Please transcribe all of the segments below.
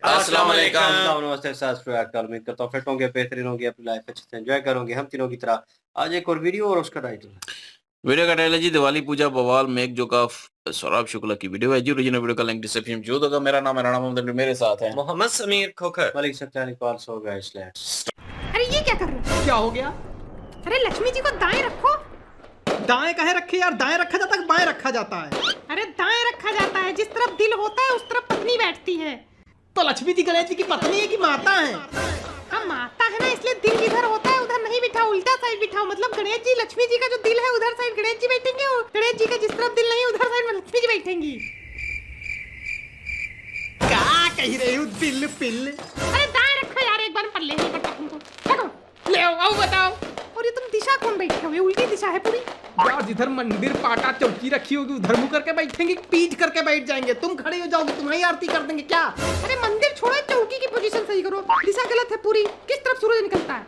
अस्सलाम वालेकुम। नमस्ते सत उम्मीद करता हूँ फिट होंगे, बेहतरीन होंगे, अपनी लाइफ अच्छे से एंजॉय करोगे हम तीनों की तरह। आज एक और वीडियो और उसका टाइटल है वीडियो का टाइटल है जी दिवाली पूजा बवाल मेक जो का सौरभ शुक्ला की वीडियो है जी। ओरिजिनल वीडियो का लिंक डिस्क्रिप्शन में मौजूद होगा। मेरा नाम है राणा मोहम्मद, मेरे साथ है Mohammad Sameer Khokhar. Malik Satyani call so guys let's. अरे ये क्या कर रहे हो? क्या हो गया? अरे लक्ष्मी जी को दाएं रखो। दाएं कहे रखे यार, दाएं रखा जाता है, बाएं रखा जाता है। अरे दाएं रखा जाता है, जिस तरफ दिल होता है उस तरफ पत्नी बैठती है। तो लक्ष्मी जी गणेश जी की पत्नी है कि माता है? हम माता है ना, इसलिए दिल जिधर होता है उधर नहीं बिठाओ, उल्टा साइड बिठाओ। मतलब गणेश जी, लक्ष्मी जी का जो दिल है उधर साइड गणेश जी बैठेंगे, और गणेश जी का जिस तरफ दिल नहीं उधर साइड लक्ष्मी जी बैठेंगी। क्या कह रही हूँ दिल पिल? अरे दाएं रखो यार, एक बार पल्ले नहीं पड़ता तुमको। देखो ले आओ बताओ। और ये तुम दिशा कौन बैठे हो? उल्टी दिशा है पूरी यार। जिधर मंदिर पाटा चौकी रखी होगी उधर मुंह करके बैठेंगे, पीठ करके बैठ जाएंगे। तुम खड़े हो जाओगे, तुम्हारी आरती कर देंगे क्या? अरे मंदिर छोड़ो, चौकी की पोजीशन सही करो। दिशा गलत है पूरी। किस तरफ सूरज निकलता है?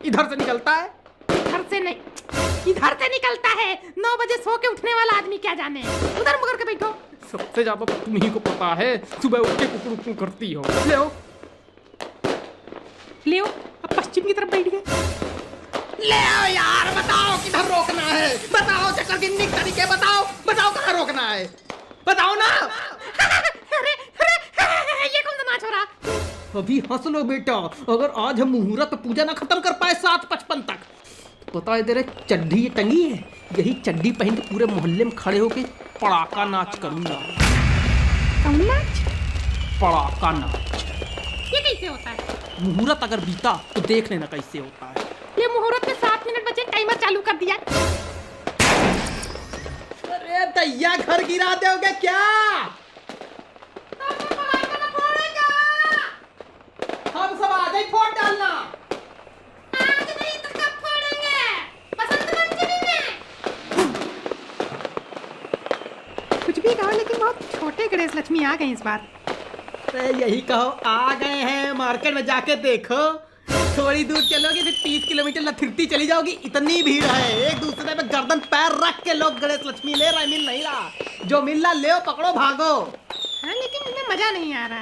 इधर से निकलता है। इधर से नहीं, इधर से निकलता है। 9 बजे सो के उठने वाला आदमी क्या जाने। उधर मुकर के बैठो। सबसे ज्यादा तो तुम्ही को पता है, सुबह उठ के कुकड़ू करती हो। ले आओ ले आओ। अब पश्चिम की तरफ बैठ गए। ले आओ यार, बताओ किधर रोकना है, बताओ चक्कर गिनने के तरीके बताओ, बताओ कहाँ रोकना है, बताओ ना। अरे अरे ये कौन सा नाच हो रहा? अभी हंस लो बेटा, अगर आज हम मुहूर्त पूजा ना खत्म कर पाए 7:55 तक, तो पता है तेरे चड्डी ये टंगी है, यही चड्डी पहन के पूरे मोहल्ले में खड़े होके पड़ाका नाच करूंगा। कौन नाच? पड़ाका नाच। ये कैसे होता है? मुहूर्त अगर बीता तो देख लेना कैसे होता है। ये मुहूर्त में 7 मिनट बचे, टाइमर चालू कर दिया। अरे दैया, घर गिरा दोगे क्या? हम सब आज ही फोड़ डालना। आज नहीं तो कब फोड़ेंगे? बसंत पंचमी में। कुछ भी कहो, लेकिन बहुत छोटे गणेश लक्ष्मी आ गए इस बार। अरे यही कहो आ गए हैं। मार्केट में जाके देखो, थोड़ी दूर चलोगे फिर 30 किलोमीटर लथिरती चली जाओगी, इतनी भीड़ है। एक दूसरे पे गर्दन पैर रख के लोग गणेश लक्ष्मी ले रहे, मिल नहीं रहा। जो मिल रहा ले पकड़ो भागो। हाँ, लेकिन मुझे मजा नहीं आ रहा।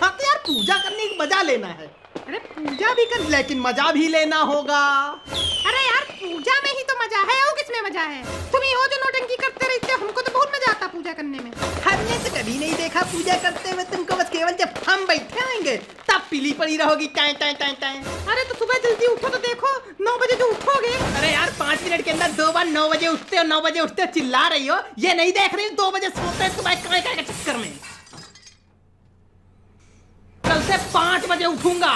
हाँ तो यार, पूजा करने की मजा लेना है। अरे पूजा भी कर, लेकिन मजा भी लेना होगा। अरे यार पूजा में ही तो मजा है, और किसमें मजा है? तुम ही हो जो नौटंकी करते रहते हो। हमको तो बहुत मजा आता पूजा करने में। हमने तो कभी नहीं देखा पूजा करते हुए तुमको, बस केवल जब हम बैठे होंगे तब पीली पड़ी रहोगी टाइम टाइम टाइम टाइम। अरे तो सुबह जल्दी उठो तो देखो, 9 बजे जो उठोगे। अरे यार 5 मिनट के अंदर 2 बार 9 बजे उठते हो, 9 बजे उठते हो, चिल्ला रही हो। ये नहीं देख रही हो 2 बजे सोते हैं सुबह काय के चक्कर में। कल से 5 बजे उठूंगा,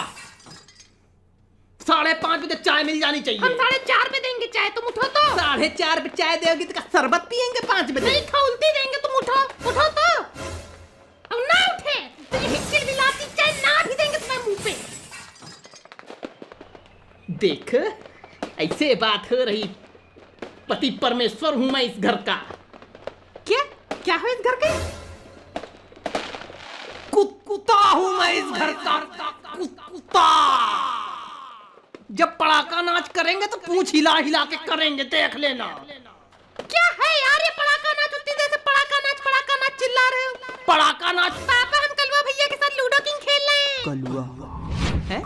5:30 बजे चाय मिल जानी चाहिए। हम 4:30 पे देंगे चाय, तुम उठो तो। 4:30 पे चाय दोगी तो शरबत पियेंगे 5 बजे। नहीं खौलती देंगे, तुम उठो उठो तो। अब ना उठे तो ये हिचकिल बिलाती चाय ना भी देंगे तुम्हें मुंह पे। देख, ऐसे बात हो रही। पति परमेश्वर हूं मैं इस घर का। क्या क्या हो इस घर के? कुत्ता हूं मैं इस घर का, कुत्ता। जब पड़ाका नाच करेंगे तो पूंछ हिला हिला के करेंगे, देख लेना। क्या है यार ये पड़ाका नाच? उतनी देर से पड़ाका नाच चिल्ला रहे हो। पड़ाका नाच? पापा हम कलवा भैया के साथ लूडो किंग खेल रहे हैं। कलुआ है?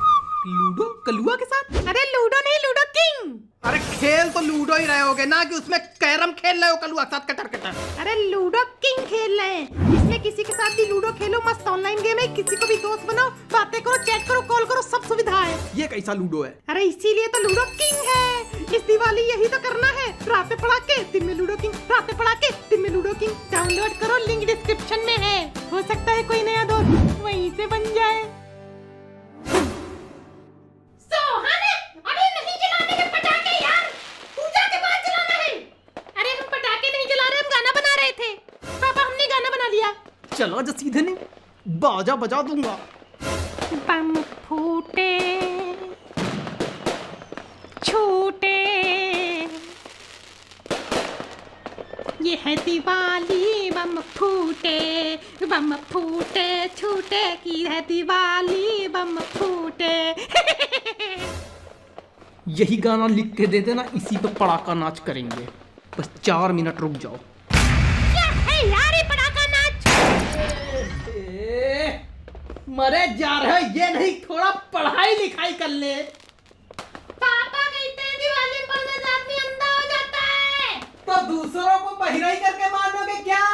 लूडो कलुआ के साथ? अरे लूडो नहीं, लूडो किंग। अरे खेल तो लूडो ही रहे होगे ना, कि उसमें कैरम खेल रहे हो कलुआ के साथ कटर कटर। अरे लूडो किंग खेल रहे हैं, इसमें किसी के साथ भी लूडो खेलो, मस्त ऑनलाइन गेम है। किसी को भी दोस्त बनाओ, बातें करो, चैट करो, कॉल करो, सब सुविधा है। ये कैसा लूडो है? अरे इसीलिए तो लूडो किंग है। इस दिवाली यही तो करना है, रात में पड़ाके दिन में लूडो किंग, रात में पड़ाके दिन में लूडो किंग। डाउनलोड करो, लिंक डिस्क्रिप्शन में है। हो सकता है कोई नया दोस्त वहीं से बन जाए। चलो जो सीधे नहीं बाजा बजा दूंगा। बम फूटे छूटे, ये है दिवाली। बम फूटे छूटे की है दिवाली। बम फूटे। यही गाना लिख के दे देना, इसी पे पड़ाका नाच करेंगे। बस 4 मिनट रुक जाओ। क्या है यार ये पड़ाका नाच? मरे जा रहे हो, ये नहीं थोड़ा पढ़ाई लिखाई कर ले। पापा कहते हैं दिवाली पर दिन आदमी अंधा हो जाता है। तो दूसरों को बहिरा ही करके मानोगे क्या?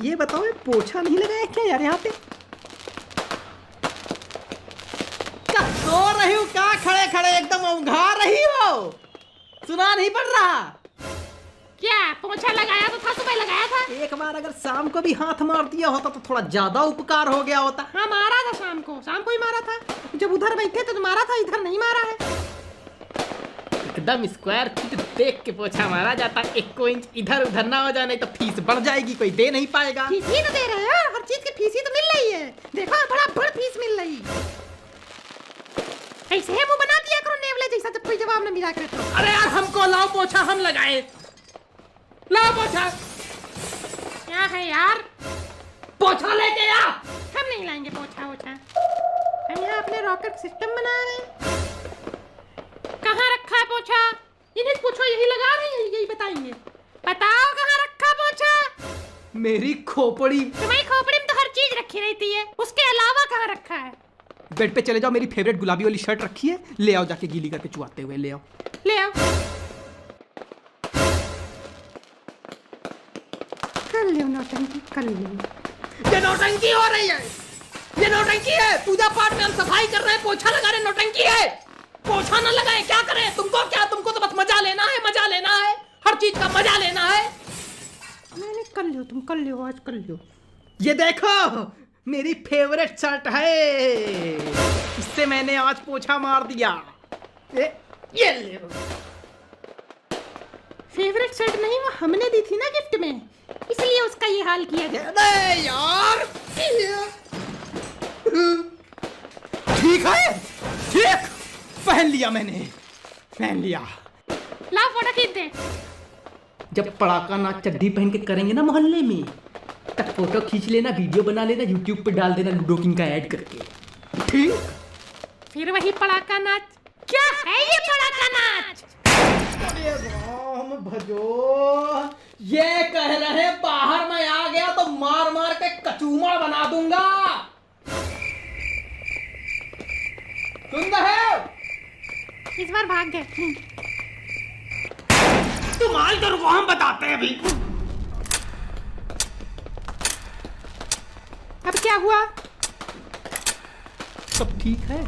ये बताओ, ये पोछा नहीं लगाया क्या यार यहाँ पे? क्या सो रही हो? क्या खड़े खड़े एकदम उघा रही हो? सुना नहीं पड़ रहा? क्या पोछा लगाया तो था, सुबह लगाया था। एक बार अगर शाम को भी हाथ मार दिया होता तो थोड़ा ज्यादा उपकार हो गया होता। हाँ मारा था, शाम को ही मारा था। जब उधर बैठे थे तो मारा था, इधर नहीं मारा है। एकदम स्क्वायर फीट देख के पोछा मारा जाता। 1 इंच इधर उधर ना हो जाए, नहीं तो फीस बढ़ जाएगी, कोई दे नहीं पाएगा। फीस ही तो दे रहे हो, हर चीज की फीस ही तो मिल रही है। देखो बड़ा फीस मिल रही। ऐसे है मुंह बना दिया करो नेवले जैसा, जब कोई जवाब न मिला करे तो। अरे यार हमको लाओ पोछा, हम लगाए। लाओ पोछा। क्या है यार? पोछा लेके आ। हम नहीं लाएंगे पोछा वोछा। हम यहाँ अपने रॉकेट सिस्टम बना रहे हैं। कहाँ रखा है पोछा? इन्हें पूछो, यही लगा रही है, यही बताएंगे। बताओ कहाँ रखा पोछा? मेरी खोपड़ी। तुम्हारी खोपड़ी में तो हर चीज रखी रहती है, उसके अलावा कहाँ रखा है? बेड पे चले जाओ, मेरी फेवरेट गुलाबी वाली शर्ट रखी है, ले आओ जाके गीली करके चुआते हुए ले आओ। ले आओ। कर लियो नौटंकी, कर लियो। ये नौटंकी हो रही है, ये नौटंकी है। पूजा पाठ में हम सफाई कर रहे हैं, पोछा लगा रहे, नौटंकी है। पोछा ना लगाए क्या करें? तुमको क्या, तुमको तो बस मजा लेना है, मजा लेना है, हर चीज का मजा लेना है। मैंने कर लियो, तुम कर लियो, आज कर लियो। ये देखो मेरी फेवरेट शर्ट है, इससे मैंने आज पोछा मार दिया। ये ले। फेवरेट शर्ट नहीं, वो हमने दी थी ना गिफ्ट में, इसलिए उसका ये हाल किया गया। अरे यार ठीक है, ठीक पहन लिया मैंने, पहन लिया। ला फोटो खींच दे। जब पड़ाका नाच चड्डी पहन के करेंगे ना मोहल्ले में, तब फोटो खींच लेना, वीडियो बना लेना, यूट्यूब पे डाल देना लूडो किंग का ऐड करके, ठीक? फिर वही पड़ाका नाच। क्या है ये पड़ाका नाच? अरे राम भजो, ये कह रहे बाहर मैं आ गया तो मार मार के कचूमड़ बना दूंगा। सुन रहे हो? इस बार भाग गए। तुम हाल तो रुको, हम बताते हैं अभी। अब क्या हुआ? सब ठीक है?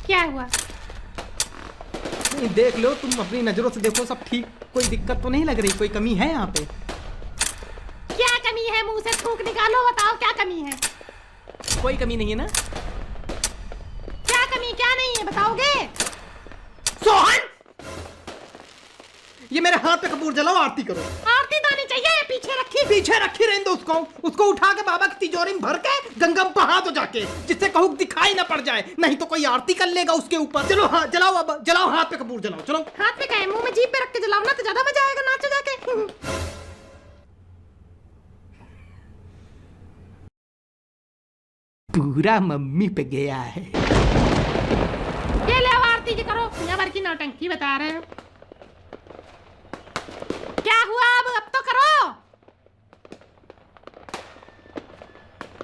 क्या हुआ? नहीं देख लो, तुम अपनी नजरों से देखो, सब ठीक, कोई दिक्कत तो नहीं लग रही, कोई कमी है यहाँ पे? क्या कमी है? मुंह से थूक निकालो, बताओ क्या कमी है? कोई कमी नहीं है ना? क्या कमी क्या नहीं है बताओगे? सोहन, ये मेरे हाथ पे कपूर जलाओ, आरती करो। आरती तो आनी चाहिए, पीछे रखी रहने दो उसको उठा के बाबा की तिजोरी में भर के गंगा में बहा दो जाके, जिससे कहूँ दिखाई ना पड़ जाए, नहीं तो कोई आरती कर लेगा उसके ऊपर। चलो हाँ जलाओ, अब जलाओ, हाथ पे कपूर जलाओ, चलो। हाथ पे क्या, मुंह में जीभ पे रख के जलाओ ना, तो ज्यादा मजा आएगा, नाचो जाके। पूरा मम्मी पे गया है। ये ले आरती की करो, यहाँ भर की नौटंकी बता रहे हो। क्या हुआ? अब तो करो।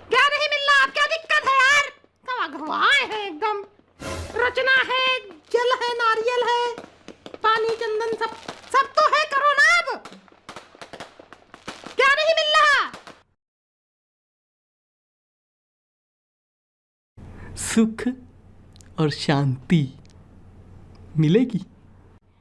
क्या नहीं मिल रहा? अब क्या दिक्कत है यार? तो अगवाए है एकदम। रचना है, जल है, नारियल है, पानी, चंदन, सब तो है, करो ना अब। क्या नहीं मिल रहा? सुख और शांति मिलेगी।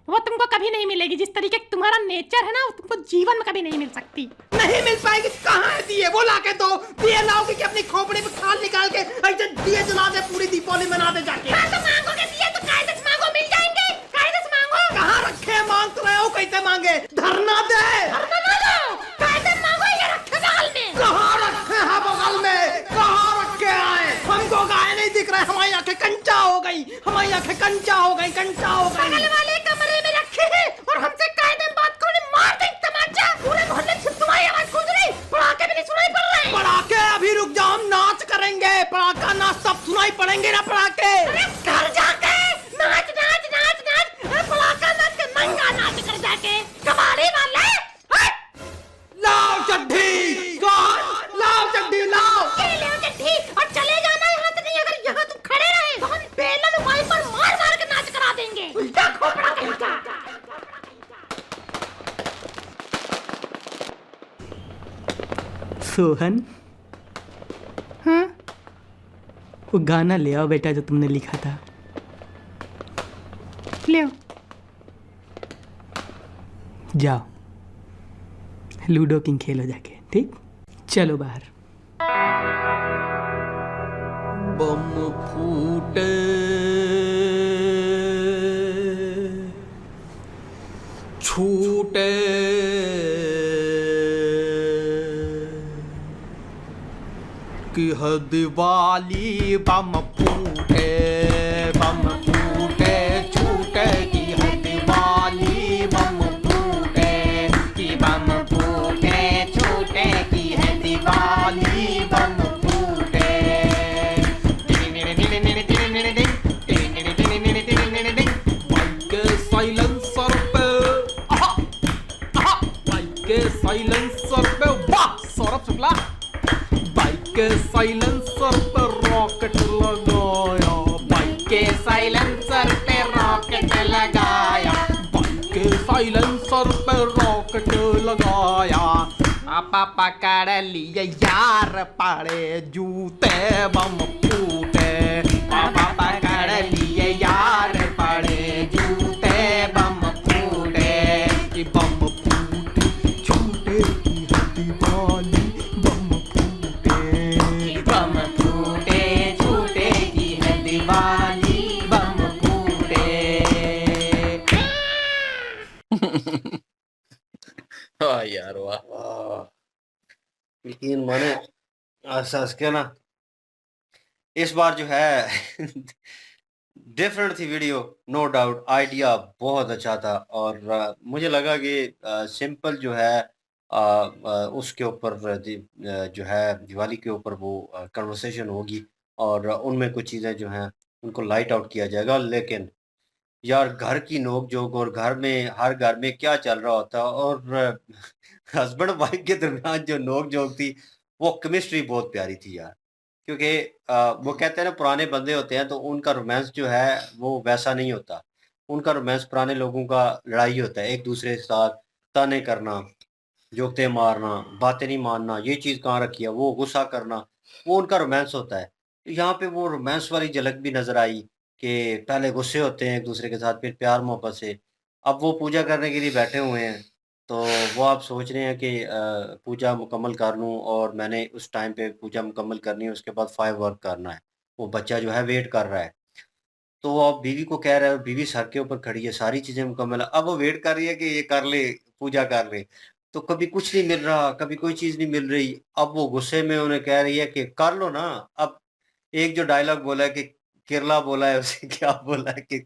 वो तुमको कभी नहीं मिलेगी। जिस तरीके का तुम्हारा नेचर है ना, वो तुमको जीवन में कभी नहीं मिल सकती। नहीं मिल पाएगी। कहाँ है दिए? वो लाके दो। दिए लाओगे कि अपनी खोपड़ी में खाल निकाल के ऐसे दिए जला दे, पूरी दीपावली मना दे जाके। हाँ तो मांगोगे दिए तो कायदे से मांगो, मिल जाएंगे। कायदे से मांगो। कहाँ रखे हैं? मांग तो रहे हो, कैसे मांगे? धरना दे। धरना ना दो, कायदे से मांगो। ये रखे बगल में। कहाँ रखे हैं बगल में? कहाँ रखे आए? हमको गाय नहीं दिख रहा है, हमारी आंखें कंचा हो गई, हमारी आंखें कंचा हो गई, कंचा हो गई। बगल वाले कमरे में रखे हैं और हमसे कायदे में बात करो, मार दे तमाचा। पूरे मोहल्ले में सिर्फ तुम्हारी आवाज गूंज रही, पड़ाके भी नहीं सुनाई पड़ रहे। पड़ाके अभी रुक जाओ, हम नाच करेंगे। पड़ाका नाच सब सुनाई पड़ेंगे ना पड़ाके। अरे घर सोहन, हाँ वो गाना ले आओ बेटा जो तुमने लिखा था। ले आओ। जाओ लूडो किंग खेलो जाके, ठीक? चलो बाहर। बम फूटे छूटे कि हर दिवाली बम फूटे छूटे कि हर दिवाली बम फूटे कि बम फूटे छूटे कि हर दिवाली बम फूटे। बाइक के साइलेंसर पे बाइक के साइलेंसर पे वाह सौरभ शुक्ला, बाइक के साइलेंसर पे रॉकेट लगाया, बाइक के साइलेंसर पे रॉकेट लगाया, बाइक के साइलेंसर पे रॉकेट लगाया। पापा पकड़ लिए यार पड़े जूते बम फूटे, पापा पकड़ लिए यार पड़े जूते बम फूटे कि बम फूटे छूटे की दिवाली बम फूटे, बम फूटे छूटे की है दिवाली बम फूटे। वाह यार वाह। वाह, यकीन माने हंस के ना इस बार जो है डिफरेंट थी वीडियो, नो डाउट। आइडिया बहुत अच्छा था और मुझे लगा कि सिंपल जो है उसके ऊपर जो है दिवाली के ऊपर वो कन्वर्सेशन होगी और उनमें कुछ चीज़ें जो हैं उनको लाइट आउट किया जाएगा। लेकिन यार घर की नोक-झोंक और घर में हर घर में क्या चल रहा होता है और हस्बैंड वाइफ के दरमियान जो नोक-झोंक थी, वो केमिस्ट्री बहुत प्यारी थी यार। क्योंकि वो कहते हैं ना पुराने बंदे होते हैं तो उनका रोमांस जो है वो वैसा नहीं होता। उनका रोमांस पुराने लोगों का लड़ाई होता है, एक-दूसरे के साथ ताने करना, जोकते मारना, बातें नहीं मानना, ये चीज़ कहाँ रखी है, वो गुस्सा करना, वो उनका रोमांस होता है। तो यहाँ पे वो रोमांस वाली झलक भी नज़र आई कि पहले गुस्से होते हैं एक-दूसरे के साथ, फिर प्यार-मोहब्बत से। अब वो पूजा करने के लिए बैठे हुए हैं, तो वो आप सोच रहे हैं कि पूजा मुकम्मल कर लूँ और मैंने उस टाइम पे पूजा मुकम्मल करनी है, उसके बाद फायर वर्क करना है। वो बच्चा जो है वेट कर रहा है। तो वो अब बीवी को कह रहा है और बीवी सर के ऊपर खड़ी है, सारी चीज़ें मुकम्मल है। अब वो वेट कर रही है कि ये कर ले, पूजा कर ले। तो कभी कुछ नहीं मिल रहा, कभी कोई चीज़ नहीं मिल रही। अब वो गुस्से में उन्हें कह रही है कि कर लो ना। अब एक जो डायलॉग बोला है कि किरला बोला है उसे क्या बोला है कि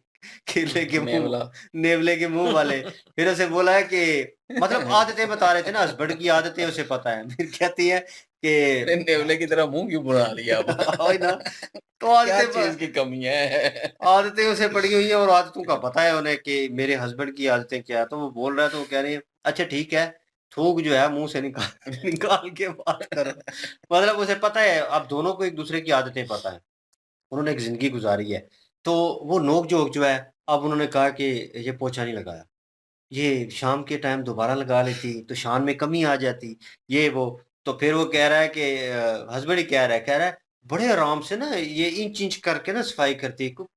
केले के मुँह नेवला। नेवले के मुँह वाले। फिर उसे बोला है कि मतलब आदतें बता रहे थे ना हस्बैंड की आदतें उसे पता है। फिर कहती है कि अरे नेवले की तरह मुंह क्यों बना लिया अब? वही ना। तो क्या आदतें चीज की कमी है? आदतें उसे पड़ी हुई हैं और आदतों का पता है उन्हें कि मेरे हस्बैंड की आदतें क्या है। तो वो बोल रहा है तो वो कह रही है अच्छा ठीक है, थूक जो है मुँह से निकाल निकाल के बात करो। मतलब उसे पता है अब दोनों को एक-दूसरे की आदतें पता है। उन्होंने एक ज़िंदगी गुज़ारी है। तो वो नोक-झोंक जो है अब उन्होंने कहा कि ये पोछा नहीं लगाया। ये शाम के टाइम दोबारा लगा लेती तो शान में कमी आ जाती, ये वो। तो फिर वो कह रहा है कि हस्बैंड ही कह रहा है बड़े आराम से ना ये इंच-इंच करके ना सफाई करती है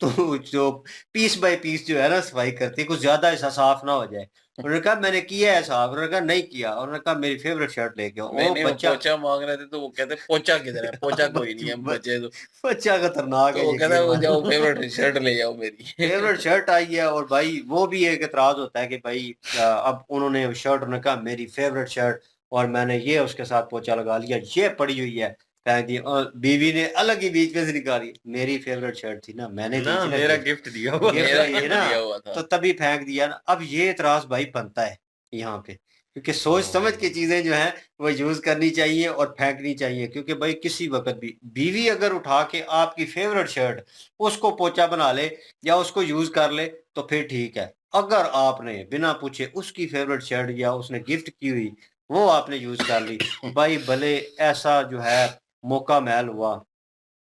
तो जो पीस बाय पीस जो है ना सफाई करती है, कुछ ज़्यादा ऐसा साफ ना हो जाए। उन्होंने कहा मैंने किया है साफ, उन्होंने कहा नहीं किया, उन्होंने कहा मेरी फेवरेट शर्ट लेके आओ। नहीं वो नहीं, वो बच्चा पोचा मांग रहे थे तो वो कहते पोचा किधर है? पोचा कोई नहीं है, बचे तो। बच्चा खतरनाक तो है वो कहता है यकीन वो मानो। जाओ फेवरेट शर्ट ले जाओ मेरी। फेवरेट शर्ट आई है और भाई वो भी एक एतराज़ होता है कि भाई अब उन्होंने शर्ट उन्होंने कहा मेरी फेवरेट शर्ट और मैंने ये उसके साथ पोंछा लगा लिया, ये पड़ी हुई है फेंक दी और बीवी ने अलग ही बीच में से निकाली, मेरी फेवरेट शर्ट थी ना मैंने दी ना थी ना मेरा गिफ्ट गिफ्ट दिया हुआ, गिफ्ट मेरा दी थी गिफ्ट ना, दिया हुआ था। तो तभी फेंक दिया ना। अब ये एतराज़ भाई बनता है यहाँ पे क्योंकि सोच समझ के चीज़ें जो हैं वो यूज़ करनी चाहिए और फेंकनी चाहिए क्योंकि भाई किसी वक़्त भी बीवी अगर उठा के आपकी फेवरेट शर्ट उसको पोंछा बना ले या उसको यूज़ कर ले तो फिर ठीक है। अगर आपने बिना पूछे उसकी फेवरेट शर्ट या उसने गिफ्ट की हुई वो आपने यूज़ कर ली, भाई भले ऐसा जो है मौका मैल हुआ,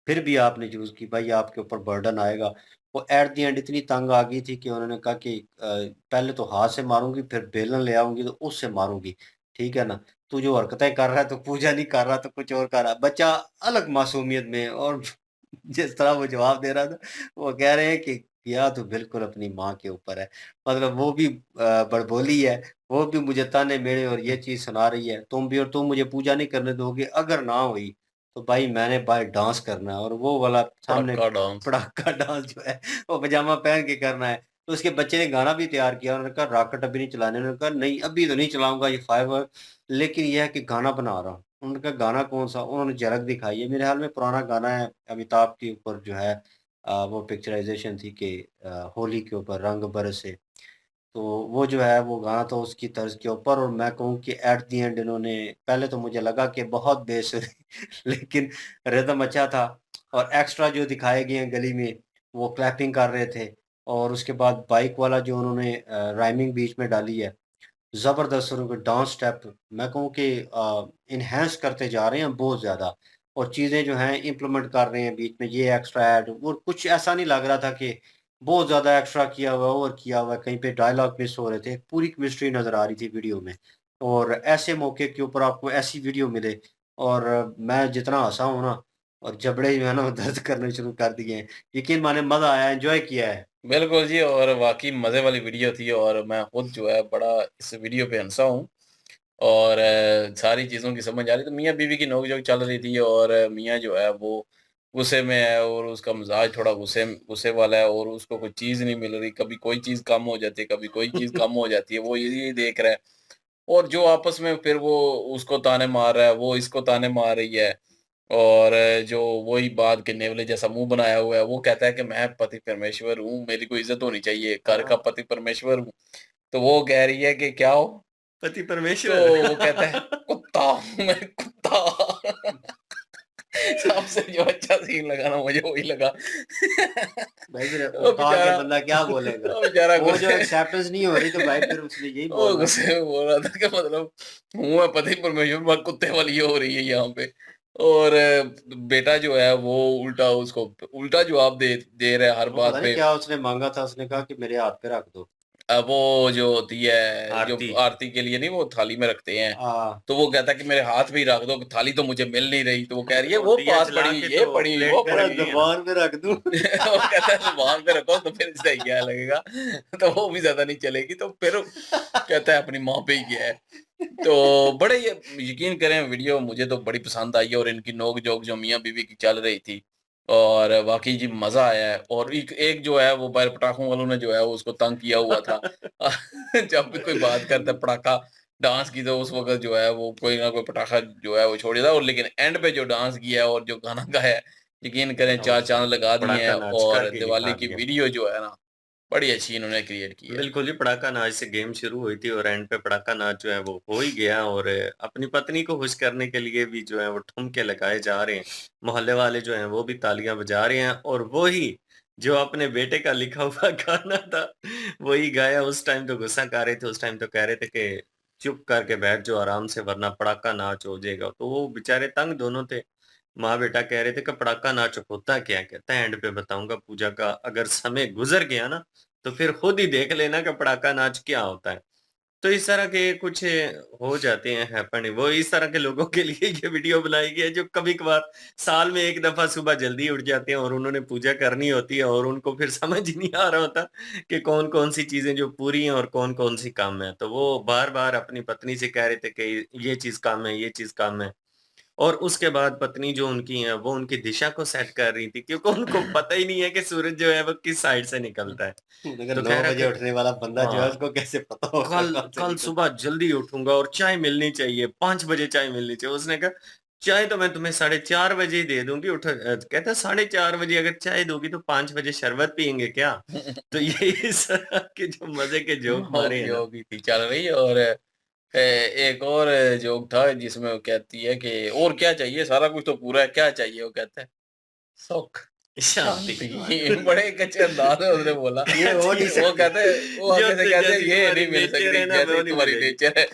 फिर भी आपने यूज़ की, भाई आपके ऊपर बर्डन आएगा। वो एट द एंड इतनी तंग आ गई थी कि उन्होंने कहा कि पहले तो हाथ से मारूँगी फिर बेलन ले आऊँगी तो उससे मारूँगी, ठीक है ना, तू जो हरकतें कर रहा है तो पूजा नहीं कर रहा तो कुछ और कर रहा है। बच्चा अलग मासूमियत में, और जिस तरह वो जवाब दे रहा था, वो कह रहे हैं कि किया तो बिल्कुल अपनी माँ के ऊपर है। मतलब वो भी बड़बोली है, वो भी मुझे ताने मेरे और ये चीज़ सुना रही है, तुम भी, और तुम मुझे पूजा नहीं करने दोगे, अगर ना हुई तो भाई मैंने भाई डांस करना है, और वो वाला सामने पड़ाका डांस। पड़ाका डांस जो है वो पजामा पहन के करना है। तो उसके बच्चे ने गाना भी तैयार किया, उन्होंने कहा रॉकेट अभी नहीं चलाने, उन्होंने कहा नहीं अभी तो नहीं चलाऊँगा ये फायर, लेकिन ये है कि गाना बना रहा हूँ। उन्होंने कहा गाना कौन-सा? उन्होंने झलक दिखाई है, मेरे ख़्याल में पुराना गाना है, अमिताभ के ऊपर जो है वो पिक्चराइज़ेशन थी कि होली के ऊपर रंग बरसे। तो वो जो है वो गाना तो उसकी तर्ज के ऊपर, और मैं कहूँ कि एट द एंड इन्होंने, पहले तो मुझे लगा कि बहुत बेसुरी लेकिन रिदम अच्छा था, और एक्स्ट्रा जो दिखाए गए हैं गली में, वो क्लैपिंग कर रहे थे, और उसके बाद बाइक वाला जो उन्होंने राइमिंग बीच में डाली है, ज़बरदस्त उनके डांस स्टेप, मैं कहूँ कि एनहांस करते जा रहे हैं बहुत ज़्यादा, और चीज़ें जो हैं इम्प्लीमेंट कर रहे हैं बीच में, ये एक्स्ट्रा ऐड, और कुछ ऐसा नहीं लग रहा था कि बहुत ज़्यादा एक्स्ट्रा किया हुआ है, ओवर किया हुआ है, कहीं पे डायलॉग मिस हो रहे थे, पूरी केमिस्ट्री नज़र आ रही थी वीडियो में। और ऐसे मौके के ऊपर आपको ऐसी वीडियो मिले, और मैं जितना हँसा हूँ ना, और जबड़े जो है ना वो दर्द करने शुरू कर दिए हैं। यकीन माने मज़ा आया, एन्जॉय किया है। बिल्कुल जी, और वाक़ई मज़े वाली वीडियो थी और मैं खुद जो है बड़ा इस वीडियो पे हँसा हूँ और सारी चीज़ों की समझ आ रही, तो मियाँ-बीवी की नोक-झोंक चल रही थी और मियाँ जो है वो गुस्से में है और उसका मिज़ाज थोड़ा गुस्से गुस्से वाला है और उसको कोई चीज़ नहीं मिल रही, कभी कोई चीज़ कम हो जाती है, कभी कोई चीज़ कम हो जाती है, वो यही देख रहा है। और जो आपस में फिर वो उसको ताने मार रहा है, वो इसको ताने मार रही है और जो वही बात के नेवले जैसा मुँह बनाया हुआ है, वो कहता है कि मैं पति परमेश्वर हूँ, मेरी कोई इज़्ज़त होनी चाहिए, घर का हाँ, पति परमेश्वर हूँ। तो वो कह रही है कि क्या हो? पति तो परमेश्वर। वो कहता है कुत्ता हूँ मैं कुत्ता। सबसे जो अच्छा सीन लगा ना मुझे वही लगा। भाई फिर वो खा के बेचारा बंदा क्या बोलेगा? वो बेचारा वो जो गुस्से एक्सेप्टेंस नहीं हो रही तो भाई फिर उसने यही वो बोलना था। गुस्से में बोल रहा था कि मतलब हूँ मैं पति परमेश्वर पर कुत्ते वाली ये हो रही है यहाँ पे। और बेटा जो है वो उल्टा उसको उल्टा जवाब दे दे रहा है हर वो पता बात नहीं पे। क्या उसने माँगा था, उसने कहा कि मेरे हाथ पे रख दो, वो जो होती है, जो आरती। आरती के लिए नहीं वो थाली में रखते हैं, हाँ, तो वो कहता है कि मेरे हाथ में ही रख दो, थाली तो मुझे मिल नहीं रही, तो वो कह रही है और वो दिया पास जला पड़ी, के ये तो पड़ी, वो प्लेट कह रहा पड़ी। ज़ुबान पे रख दूँ। वो कहता है ज़ुबान पे रखो तो फिर सही क्या लगेगा, तो वो भी ज़्यादा नहीं चलेगी, तो फिर कहता है अपनी माँ पे ही किया है। तो बड़े ये यकीन करें वीडियो मुझे तो बड़ी पसंद आई और इनकी नोक-झोंक जो मियाँ-बीवी की चल रही थी और वाक़ई जी मज़ा आया है और एक एक जो है वो बाहर पटाखों वालों ने जो है वो उसको तंग किया हुआ था। जब भी कोई बात करता है पटाखा डांस की तो उस वक़्त जो है वो कोई ना कोई पटाखा जो है वो छोड़ देता है और लेकिन एंड पे जो डांस किया है और जो गाना गाया है, यकीन करें चार ओहो! चाँद लगा दिए पड़ाका हैं नाच और करके दिवाली दिखा की दिया। वीडियो जो है ना, बड़ी अच्छी इन्होंने क्रिएट की है। बिल्कुल जी, पड़ाका नाच से गेम शुरू हुई थी और एंड पे पड़ाका नाच जो है वो हो ही गया और अपनी पत्नी को खुश करने के लिए भी जो है वो ठुमके लगाए जा रहे हैं। मोहल्ले वाले जो हैं वो भी तालियां बजा रहे हैं और वही जो अपने बेटे का लिखा हुआ गाना था वही गाया। उस टाइम तो गुस्सा कर रहे थे, उस टाइम तो कह रहे थे कि चुप करके बैठ जाओ आराम से वरना पड़ाका नाच हो जाएगा। तो वो बेचारे तंग दोनों थे। माँ बेटा कह रहे थे कि पड़ाका नाच होता क्या है? कहता है एंड पे बताऊंगा पूजा का अगर समय गुजर गया ना तो फिर खुद ही देख लेना कि पड़ाका नाच क्या होता है। तो इस तरह के कुछ हो जाते हैं हैपनिंग। वो इस तरह के लोगों के लिए ये वीडियो बनाई गई है जो कभी-कभार साल में 1 दफ़ा सुबह जल्दी उठ जाते हैं और उन्होंने पूजा करनी होती है और उनको फिर समझ ही नहीं आ रहा होता कि कौन-कौन सी चीज़ें जो पूरी हैं और कौन-कौन सी कम है। तो वो बार-बार अपनी पत्नी से कह रहे थे कि ये चीज़ कम है, ये चीज़ कम है। और उसके बाद पत्नी जो उनकी है, वो उनकी दिशा को सेट कर रही थी क्योंकि उनको पता ही नहीं है कि सूरज जो है वो किस साइड से निकलता है। अगर तो 9 कह रहा बजे कि उठने वाला बंदा जो है हाँ, उसको कैसे पता होगा कल कहाँ से कल निकलता सुबह जल्दी उठूँगा और चाय मिलनी चाहिए, 5 बजे चाय मिलनी चाहिए। उसने कहा, "चाय तो मैं तुम्हें 4:30 बजे ही दे दूँगी।" कहता 4:30 बजे अगर चाय दोगी तो 5 बजे शरबत पिएँगे क्या? तो ये इस तरह के जो मज़े के जोक मारे हैं ना। होगी थी चल रही है और एक और जोक था जिसमें वो कहती है कि और क्या चाहिए? सारा कुछ तो पूरा है, क्या चाहिए? वो कहता है, सुख, शांति। शांति। बड़े एक अच्छे अंदाज़ में उसने बोला। ये हो नहीं वो सकती। कहते हैं वो आगे से कहते हैं, जैसी "ये तुम्हारी नहीं मिल नेचर सकती, है ना जैसी वो नहीं तुम्हारी मिलेगी। नेचर है।"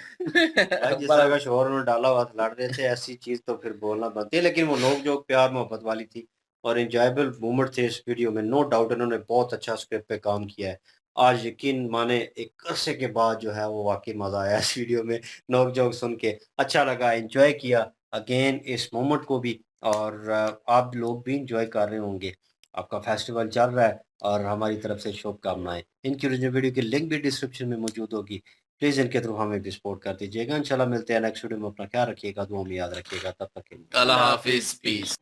भाई जिस तरह का बड़ा शोर उन्होंने डाला हुआ था लड़ रहे थे, ऐसी चीज़ तो फिर बोलना बनती है, लेकिन वो नोक-झोंक प्यार मोहब्बत वाली थी और एन्जॉयबल मोमेंट थे इस वीडियो में, नो डाउट इन्होंने बहुत अच्छा स्क्रिप्ट पे काम किया है। आज यकीन माने एक अरसे के बाद जो है वो वाकई मज़ा आया इस वीडियो में नोक जोक सुन के अच्छा लगा, एंजॉय किया अगेन इस मोमेंट को भी। और आप लोग भी इंजॉय कर रहे होंगे, आपका फेस्टिवल चल रहा है और हमारी तरफ से शुभकामनाएं। इनकी ओरिजिनल वीडियो की लिंक भी डिस्क्रिप्शन में मौजूद होगी, प्लीज़ इनके थ्रू हमें भी सपोर्ट कर दीजिएगा। इंशाल्लाह मिलते हैं नेक्स्ट वीडियो में, अपना ख्याल रखिएगा, दुआ में याद रखिएगा, तब तक के लिए अल्लाह हाफिज, पीस।